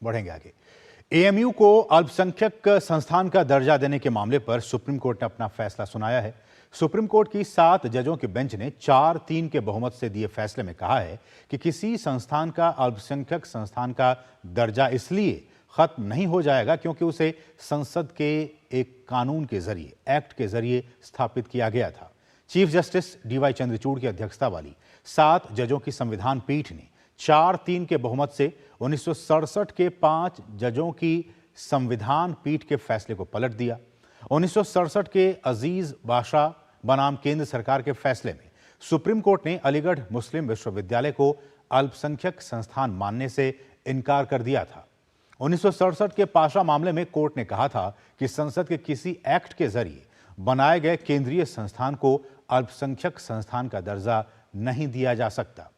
बढ़ेंगे आगे। एएमयू को अल्पसंख्यक संस्थान का दर्जा देने के मामले पर सुप्रीम कोर्ट ने अपना फैसला सुनाया है। सुप्रीम कोर्ट की 7 जजों के बेंच ने 4-3 के बहुमत से दिए फैसले में कहा है कि किसी संस्थान का अल्पसंख्यक संस्थान का दर्जा इसलिए खत्म नहीं हो जाएगा क्योंकि उसे संसद के एक कानून के जरिए, एक्ट के जरिए स्थापित किया गया था। चीफ जस्टिस डीवाई चंद्रचूड़ की अध्यक्षता वाली 7 जजों की संविधान पीठ ने 4-3 के बहुमत से 1967 के 5 जजों की संविधान पीठ के फैसले को पलट दिया। 1967 के अजीज बादशाह बनाम केंद्र सरकार के फैसले में सुप्रीम कोर्ट ने अलीगढ़ मुस्लिम विश्वविद्यालय को अल्पसंख्यक संस्थान मानने से इनकार कर दिया था। 1967 के पाशा मामले में कोर्ट ने कहा था कि संसद के किसी एक्ट के जरिए बनाए गए केंद्रीय संस्थान को अल्पसंख्यक संस्थान का दर्जा नहीं दिया जा सकता।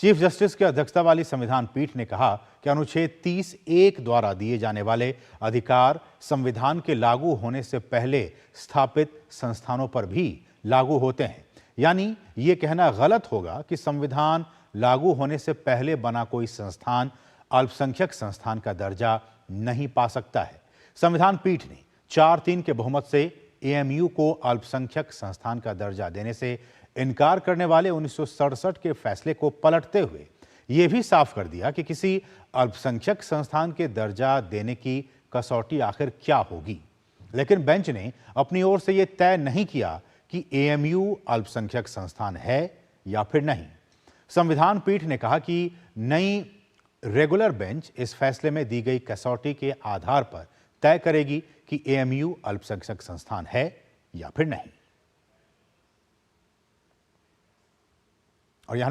चीफ जस्टिस की अध्यक्षता वाली संविधान पीठ ने कहा कि अनुच्छेद 30(1) द्वारा दिए जाने वाले अधिकार संविधान के लागू होने से पहले स्थापित संस्थानों पर भी लागू होते हैं। यानी यह कहना गलत होगा कि संविधान लागू होने से पहले बना कोई संस्थान अल्पसंख्यक संस्थान का दर्जा नहीं पा सकता है। संविधान पीठ ने 4-3 के बहुमत से एएमयू को अल्पसंख्यक संस्थान का दर्जा देने से इनकार करने वाले 1967 के फैसले को पलटते हुए यह भी साफ कर दिया कि किसी अल्पसंख्यक संस्थान के दर्जा देने की कसौटी आखिर क्या होगी। लेकिन बेंच ने अपनी ओर से यह तय नहीं किया कि एएमयू अल्पसंख्यक संस्थान है या फिर नहीं। संविधान पीठ ने कहा कि नई रेगुलर बेंच इस फैसले में दी गई कसौटी के आधार पर तय करेगी कि एएमयू अल्पसंख्यक संस्थान है या फिर नहीं। और यहां